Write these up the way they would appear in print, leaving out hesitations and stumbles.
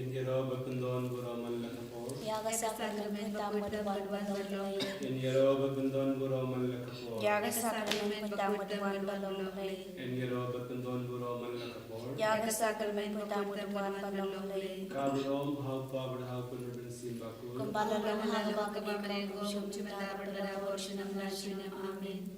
Yaroba Kundon Buraman Lakapur. Yaga Sacrament Tamud One Balong. In Yaroba Kundon Buraman Lakapur. Yaga Sacrament Tamud One Balong. In Yaroba Kundon Buraman Lakapur. Yaga Sacrament Tamud One Balong. Kaburom, how powered, how could have been seen Baku. Kumbalalong Hagabaka Bamango, Shumchimata, Portion of Nashinam. Amen.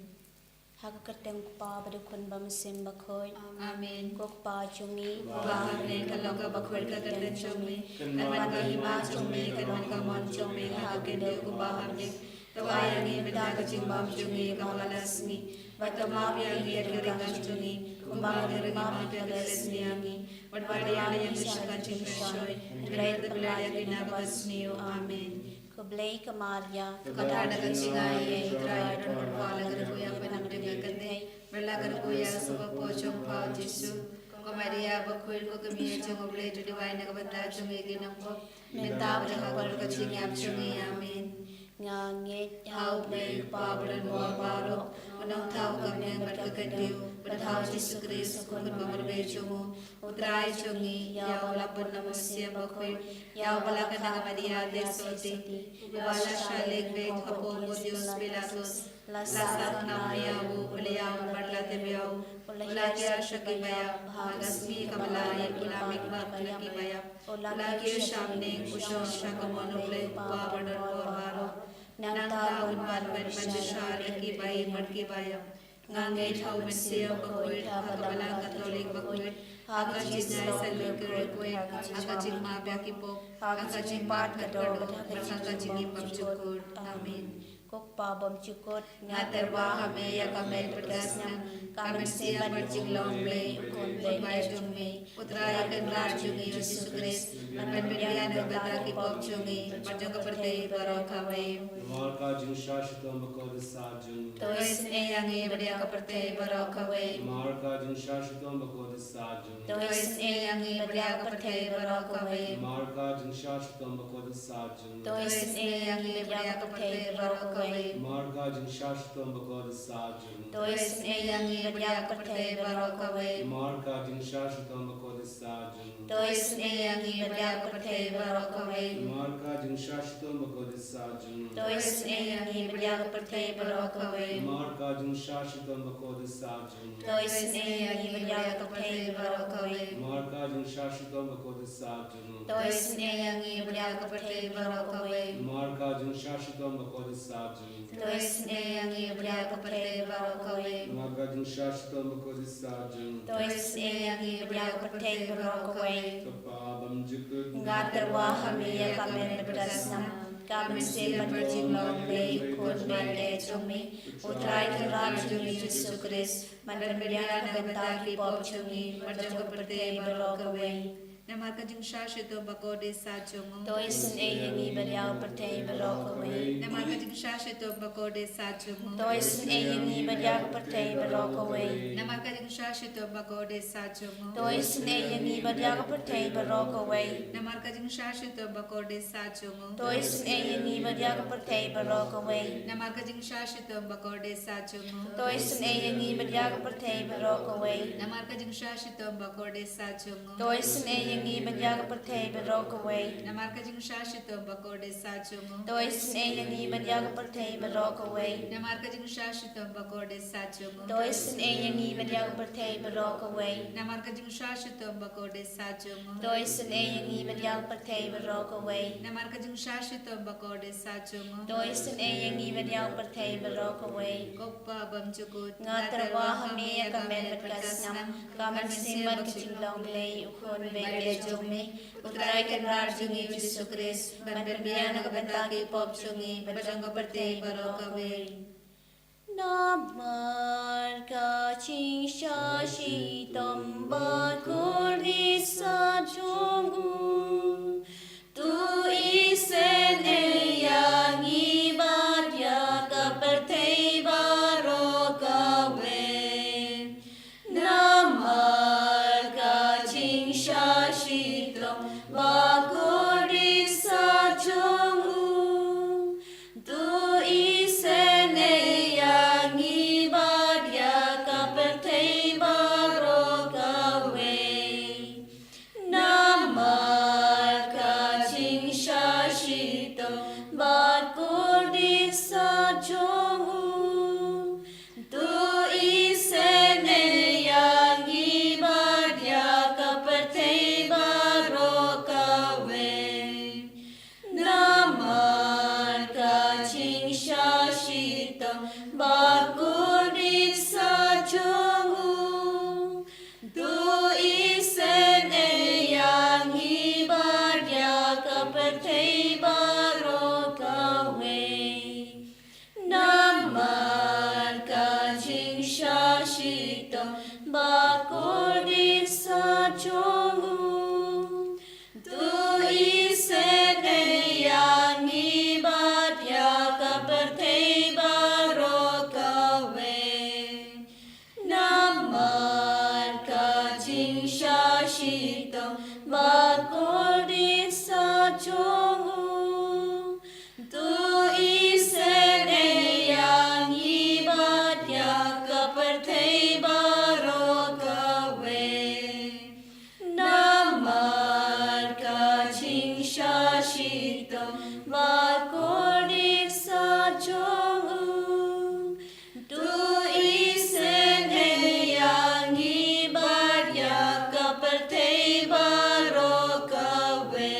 Hagakateng pa badukun bamasim bakoy. Amen. Kokpa chungi. Bahane kaloka bakoy kagatan chungi. Kanman kahima chungi kanman kamon chungi hagende kubahane. Tawayangi bedaga chimbam chungi kamalasni. Batamabiyangi agarigan chungi. Kumbahane mama kagalasniyangi. Wadwadayana yang shaka chimshoy. Great pelaya ginabasniyo. Amen. Kublay Kamaria, Katanagan singaye, try to wala garkuya panagdagagande, Bella garkuya subapochong pao Jesu, Comaria bakwil ko kami chong oblay to divine nagabata chong iginang po, Mentaw na kapal ka chingap chong amen. Ngangit, How may pabran mo paro, unang tao kami ang magkakadiw, Pataw Jesu Cristo kung pagbabarbecho mo, Utray chongi, yaw lapon na masya bakwil, Yaw bala ka na Maria del Sote, Wala siya ligbig hapon mo Diyos Pilatus, Lasak na mayaw, Uliyaw marlate biyaw, Ulakya siya kibaya, Hagasmi kamalaya, Ulamik magkakibaya, Ulakya siya mning, Usyon siya kamonuble, Papadon Porvaro, Nang taon man mansyar kibay markibaya, Ngangay tau mesiya bakwil, Hakabalang katolik bakwil, Hakachis na sa lukirikwe, Hakaching mabya kipo, Hakaching pat kador, Hakaching ipam chukod. Amen. Kokpa bom chukot, Ngaterwa kami ya kami pergasnya, kami siya berjiglong blay, ukon blay chungi, Utraya kenrar chungi Yesus Christ, Manpindiyan nagbata kipop chungi, Pajong kapertay baro kaway. Marka Jung Shashitam Bakod Sajun. Tois eyangi beriya kapertay baro kaway. Marka Jung Shashitam Bakod Sajun. Tois eyangi beriya kapertay baro kaway. Marka Jung Shashitam Bakod Sajun. Tois eyangi beriya kapertay baro kaway. Marka Jung Shashitam Bakod Sajun. Tois eyangi beriya kapertay baro kaway. Marka Jung Shashitam Bakod Sajun. Tois eyangi beriya kapertay baro kaway. Marka Jung Shashitam Bakod Sajun. Tois eyangi beriya kapertay baro kaway. Marka Jung Shashitam Bakod Sajun. Tois eyangi beriya kapertay baro kaway. Marka Jung Shashitam Bakod Sajun. Tois eyangi beriya kapertay baro kaway. Marka Jung Shashitam Bakod Sajun. Tois eyangi beriya kapertay baro kaway. Marka Jung Shashitam Bakod Sajun. Tois eyangi beriya kapertay baro kaway. Kapabam Jukut. Ngaterwa hamiya kami berdasam, kami sila berjimlang lay, kun mande chungi, Utray kenrar chungi Yesus Christ, Manpindiyan nagbata kipop chungi, Pajong kapertay baro kaway. Namarka Jung Shashito Bakode Sachomo. Toisin eyangi beriyaw pertay baro kaway. Namarka Jung Shashito Bakode Sachomo. Toisin eyangi beriyaw pertay baro kaway. Namarka Jung Shashito Bakode Sachomo. Toisin eyangi beriyaw pertay baro kaway. Namarka Jung Shashito Bakode Sachomo. Toisin eyangi beriyaw pertay baro kaway. Namarka Jung Shashito Bakode Sachomo. Toisin eyangi beriyaw pertay baro kaway. Namarka Jung Shashito Bakode Sachomo. Toisin eyangi beriyaw pertay baro kaway. Namarka Jung Shashito Bakode Sachomo. Toisin eyangi beriyaw pertay baro kaway. Namarka Jung Shashito Bakode Sachomo. Toisin eyangi beriyaw pertay baro kaway. Namarka Jung Shashito Bakode Sachomo. Toisin eyangi beriyaw pertay baro kaway. Namarka Jung Shashito Bakode Sachomo. Toisin eyangi beriyaw pertay baro kaway. Kokpa Bamchukut. Ngaterwa hamiya kami berdasam, kami sila berjimlang lay, ukon mande chungi, Utray kenrar chungi Yesus Christ, Manpindiyan nagbata kipop chungi, Pajong kapertay baro kaway. Namarka ching shashi tambat kurdi sa chungu, tu isen eyangi badya kapertay baro kaway. Namarka ching shashi tambat kurdi sa chungu, tu isen eyangi badya kapertay baro kaway. shito bakuri sa chongu tu ise yang ibat ya kapertei barokawe namar ka jingsha shito bakuri sa chongu tu ise yang ibat ya kapertei barokawe namar ka jingsha shito bakuri sa chongu tu ise yang ibat ya kapertei barokawe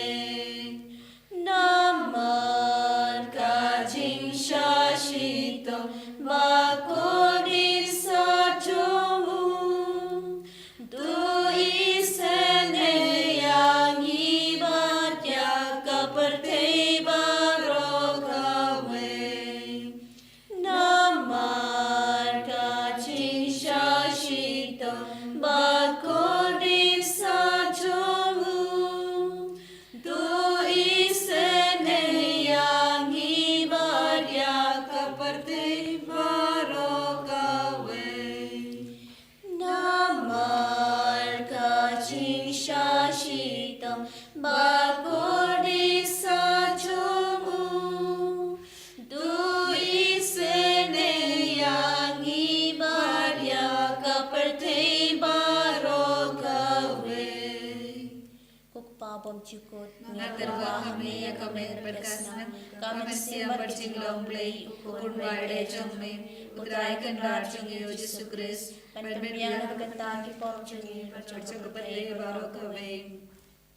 namar ka jingsha shito bakuri sa chongu tu ise yang ibat ya kapertei barokawe namar ka jingsha shito bakuri sa chongu tu ise yang ibat ya kapertei barokawe namar ka jingsha shito bakuri sa chongu tu ise yang ibat ya kapertei barokawe Kukpabom chukot Ngaterwa kami ya kami berkasna kami siang berjinglong play ukur bade jomme utrai kenrar jungi Yesus Kristus berbiang kata ki por jungi bercocok kepada barokawe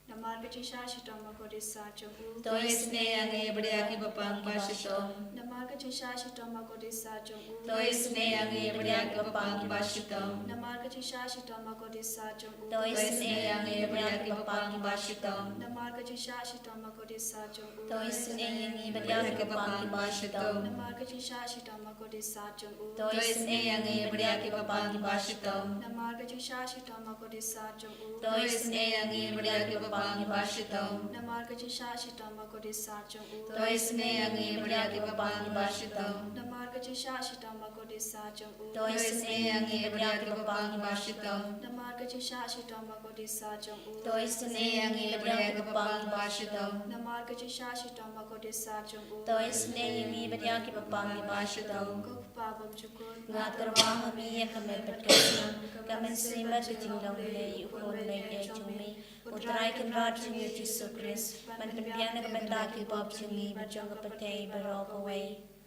Namar kecisa shitoma kodisa chongu. तो इसने अंगे बढ़िया की बपांग बाशितो Namar kecisa shitoma kodisa chongu. तो इसने अंगे बढ़िया की बपांग बाशितो Namar kecisa shitoma kodisa chongu. तो इसने अंगे बढ़िया की बपांग बाशितो Namar kecisa shitoma kodisa chongu. तो इसने यंगी बढ़िया की बपांग बाशितो Namar kecisa shitoma kodisa chongu. तो तो इसने अंगे बढ़िया की बपांग बाशितो Namar kecisa shitoma kodisa chongu. तो इसने अंगे बढ़िया की बपांग बाशितो Namar kecisa shitoma kodisa chongu. तो इसने अंगे बढ़िया की बपांग बाशितो Namar kecisa shitoma kodisa chongu. तो इसने यंगी बढ़िया की बपांग बाशितो Namar kecisa shitoma kodisa chongu. तो इसने यंगी बढ़िया की बपांग बाशितो Namar kecisa shitoma kodisa chongu. तो इसने यंगी बढ़िया की बपांग बाशितो Kukpabom chukot Ngaterwa kami ya kami berkasna kami simat kejinglong lay ukon lay kay chumi utrai kenrar jungi Yesus Kristus berbiang kata ki pop jungi berjong kepertei barokawe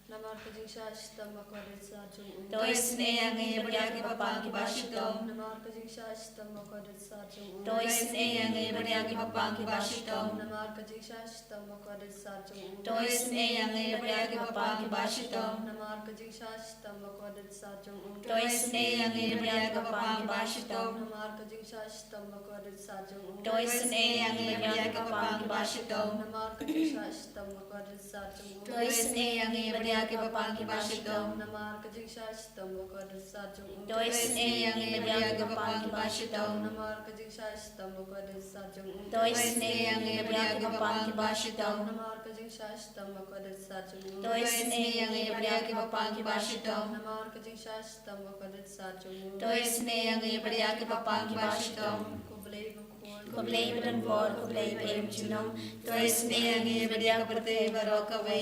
Namar kajing shashtam makodet sa chung तो इसने अंगे बढ़िया की बपांग बाशितो Namar kajing shashtam makodet sa chung तो इसने अंगे बढ़िया की बपांग बाशितो Namar kajing shashtam makodet sa chung तो इसने अंगे बढ़िया की बपांग बाशितो Namar kajing shashtam makodet sa chung तो इसने अंगे बढ़िया की बपांग बाशितो Namar kajing shashtam makodet sa chung तो इसने अंगे बढ़िया की बपांग बाशितो Namar kajing shashtam makodet sa chung तो इसने अंगे बढ़िया की बपांग बाशितो Namar kajing shashtam makodet sa chung तो इसने अंगे बढ़िया की बपांग बाशितो Namar kajing shashtam makodet sa chung तो इसने अंगे बढ़िया की बपांग बाशितो Namar kajing shashtam makodet sa chung तो इसने अंगे बढ़िया की बपांग बाशितो Namar kajing shashtam makodet sa chung तो इसने अंगे बढ़िया की बपांग बाशितो Kublay bakol Kublay berenbor kublay pem junong तो इसने अंगे बढ़िया करते बरोकवे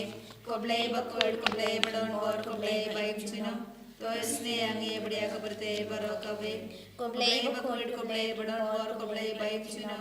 कोबले बकोड़ कोबले बड़ोन और कोबले बाइक चुनो तो इसने अंगे बढ़िया करते बरोकवे कोबले बकोड़ कोबले बड़ोन और कोबले बाइक चुनो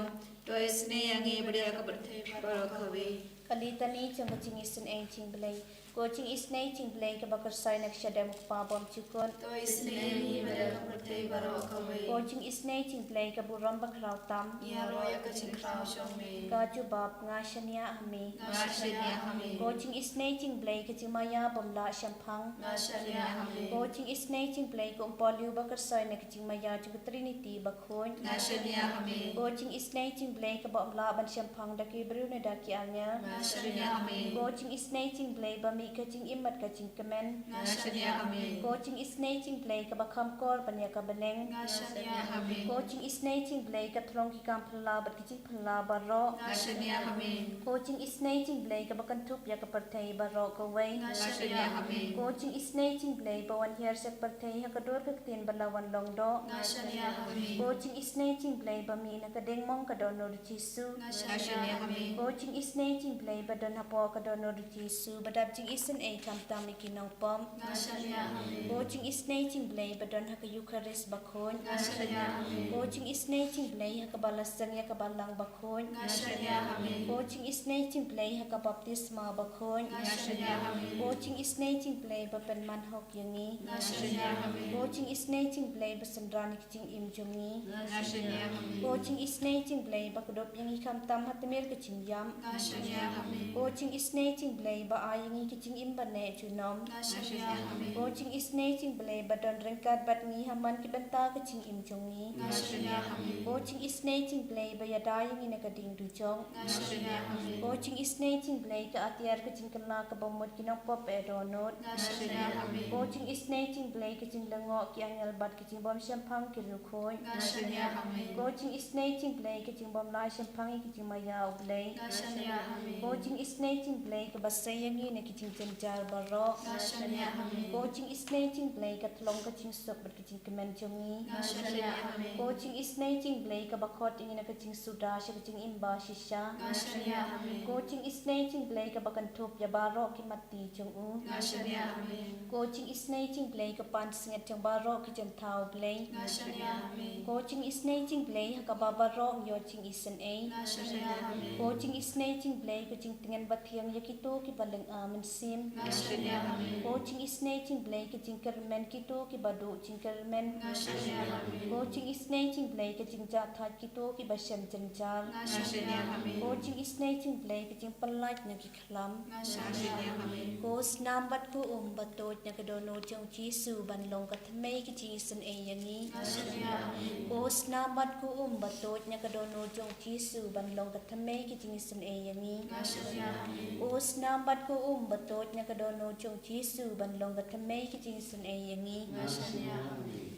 तो इसने अंगे बढ़िया करते बरोकवे Kalitani changaching isin ay chingblay coaching isnay chingblay ka bakar sai nakshadam pabom chukon तो इसने अंगे बढ़िया करते बरोकवे coaching isnay chingblay ka buram bagraw tam या रोया का चिंताओं शोमे ka jubab nga shanya hami नाशन्या हमें coaching isnay chingblay ka chimaya bomla shampang नाशन्या हमें coaching isnay chingblay ka umpolyu bakar sai nakchimaya chung trinity bakhon नाशन्या हमें coaching isnay chingblay ka bomla ban shampang daki brune daki anya नाशन्या हमें coaching isnay chingblay ba mi ni kaching imat kaching kemen. Ngashania Amen. Coaching is nating play kabakam kor panya kabaneng. Ngashania Amen. Coaching is nating play katlong kikam pala bat kaching pala baro. Ngashania Amen. Coaching is nating play kabakan tup ya kapartay baro kaway. Ngashania Amen. Coaching is nating play bawan here sa partay hakador kaktin balawan longdo. Ngashania Amen. Coaching is nating play bami nakadeng mong kadonor Jisu. Ngashania Amen. Coaching is nating play badon hapo kadonor Jisu. Badabjing isan ay kamtam ikinaw pom. Ngashania Amen. Coaching is nating play badon haka Eucharist bakon. Ngashania Amen. Coaching is nating play haka balasang ya kabalang bakon. Ngashania Amen. Coaching is nating play haka baptisma bakon. Ngashania Amen. Coaching is nating play bapen manhok yangi. Ngashania Amen. Coaching is nating play basandrani kiting imjungi. Ngashania Amen. Coaching is nating play bakudop yangi kamtam hatamir kaching yam. Ngashania Amen. Coaching is nating play ba ayangi kiting imbane chunom. Ngashania Amen. Coaching is nating play badon rengkat bat ngi haman kibenta kaching imjungi. Ngashania Amen. Coaching is nating play ba yadayangi nakading dujong. Ngashania Amen. Coaching is nating play ka atiar kaching kala kabamot kinang pop edonot. Ngashania Amen. Coaching is nating play kaching lango ki angal bat kaching bom shampang kirukhoy. Ngashania Amen. Coaching is nating play kaching bom la shampang kaching maya play. Ngashania Amen. Coaching is nating play ka basayangi na kaching janjar baro. Ngashania Amen. Coaching is nating play ka tlong kaching sok bat kaching kemenjongi. Ngashania Amen. Coaching is nating play ka bakot ingin na kaching suda siya kaching imba shisha. Ngashania Amen. Coaching is nating play ka bakantop ya baro ki mati jong u. Ngashania Amen. Coaching is nating play ka pansingat jong baro ki jong tao play. Ngashania Amen. Coaching is nating play haka babaro yo ching isan a. Ngashania Amen. Coaching is nating play ka jing tingan bathiang yakito ki balang aman sim. Ngashania Amen. Coaching is nating play ka jing kermen kito ki badu jing kermen. Ngashania Amen. Coaching is nating play ka jing jathat kito ki basyan janjal. Ngashania Amen. Coaching is nating play ka jing palat na ki khlam. Ngashania Amen. Coach nambat ko batot na kadono jong Jisu banlong katmay ki jing isan a yangi. Ngashania Amen. Coach nambat ko batot na kadono jong Jisu banlong katmay ki jing isan a yangi. Ngashania Amen. Coach nambat ko batot na kadono jong Jisu banlong katmay ki jing isan a yangi. Ngashania Amen.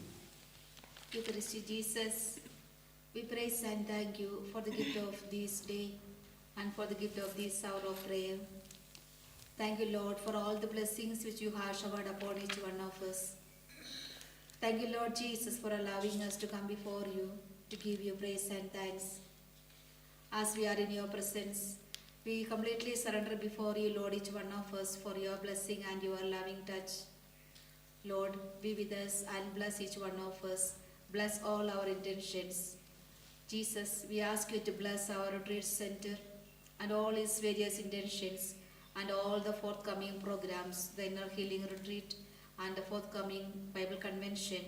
Eucharist Jesus, we praise and thank you for the gift of this day and for the gift of this hour of prayer. Thank you, Lord, for all the blessings which you have showered upon each one of us. Thank you, Lord Jesus, for allowing us to come before you to give you praise and thanks. As we are in your presence, we completely surrender before you, Lord, each one of us, for your blessing and your loving touch. Lord, be with us and bless each one of us. Bless all our intentions. Jesus, we ask you to bless our retreat center and all its various intentions and all the forthcoming programs, the inner healing retreat and the forthcoming Bible convention.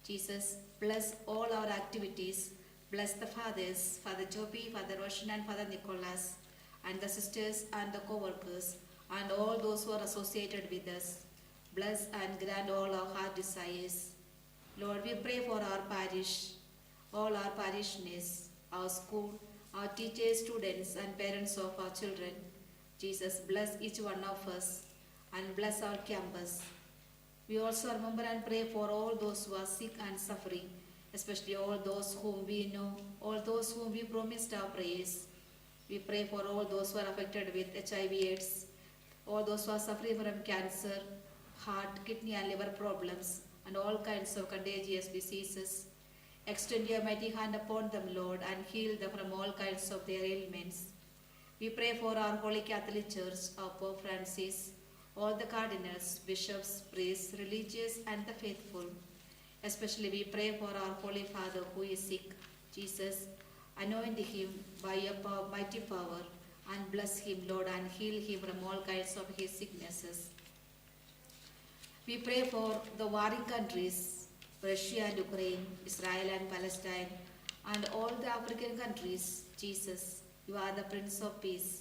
Jesus, bless all our activities. Bless the fathers, Father Joby, Father Roshan and Father Nicholas, and the sisters and the co-workers and all those who are associated with us. Bless and grant all our heart desires. Lord, we pray for our parish, all our parishioners, our school, our teachers, students and parents of our children. Jesus, bless each one of us and bless our campus. We also remember and pray for all those who are sick and suffering, especially all those whom we know, all those whom we promised our prayers. We pray for all those who are affected with HIV/AIDS, all those who are suffering from cancer, heart, kidney and liver problems, and all kinds of contagious diseases. Extend your mighty hand upon them, Lord, and heal them from all kinds of their ailments. We pray for our Holy Catholic Church, our Pope Francis, all the cardinals, bishops, priests, religious and the faithful. Especially we pray for our Holy Father who is sick. Jesus, anoint him by your mighty power and bless him, Lord, and heal him from all kinds of his sicknesses. We pray for the warring countries, Russia and Ukraine, Israel and Palestine, and all the African countries. Jesus, you are the Prince of Peace.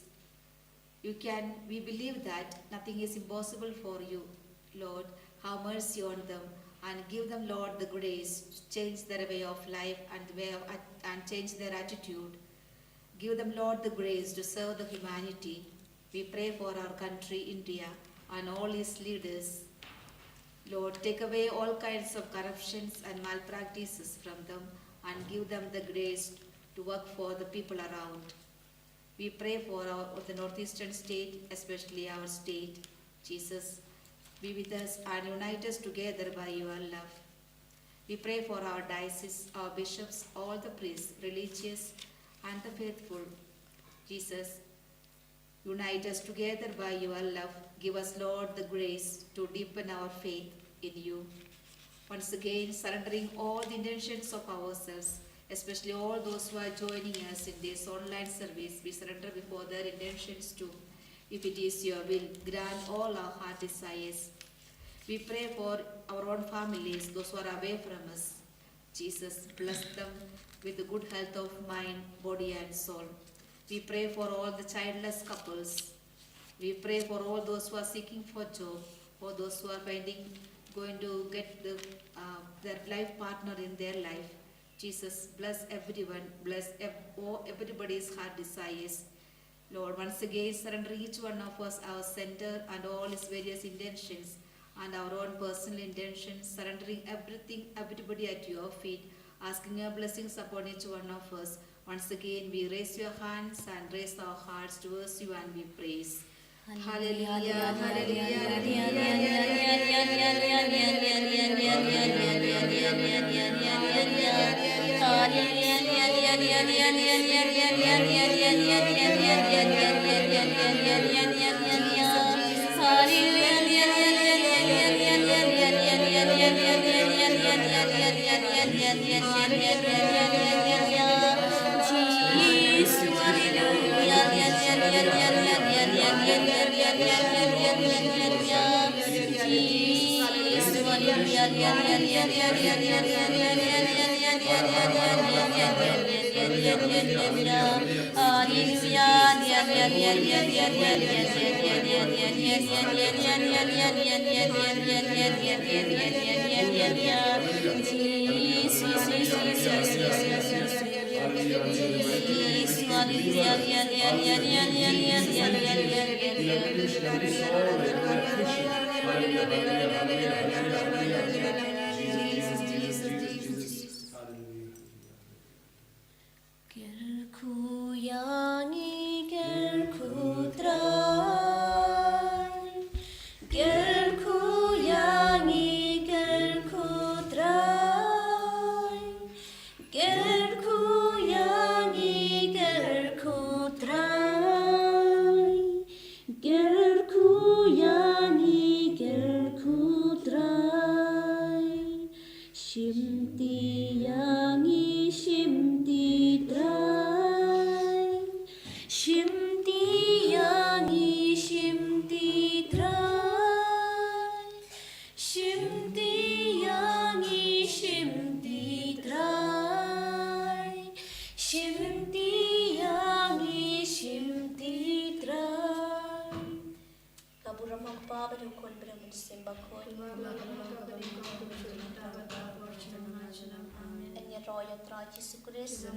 We believe that nothing is impossible for you. Lord, have mercy on them and give them, Lord, the grace to change their way of life and change their attitude. Give them, Lord, the grace to serve the humanity. We pray for our country, India, and all his leaders. Lord, take away all kinds of corruptions and malpractices from them and give them the grace to work for the people around. We pray for the northeastern state, especially our state. Jesus, be with us and unite us together by your love. We pray for our diocese, our bishops, all the priests, religious and the faithful. Jesus, unite us together by your love. Give us, Lord, the grace to deepen our faith in you. Once again, surrendering all the intentions of ourselves, especially all those who are joining us in this online service, we surrender before their intentions too. If it is your will, grant all our heart desires. We pray for our own families, those who are away from us. Jesus, bless them with the good health of mind, body and soul. We pray for all the childless couples. We pray for all those who are seeking for job, or those who are going to get their life partner in their life. Jesus, bless everyone, bless everybody's heart desires. Lord, once again, surrender each one of us, our center and all its various intentions, and our own personal intentions, surrendering everything, everybody at your feet, asking your blessings upon each one of us. Once again, we raise your hands and raise our hearts towards you and we praise. Hallelujah, hallelujah, Jesus Christ,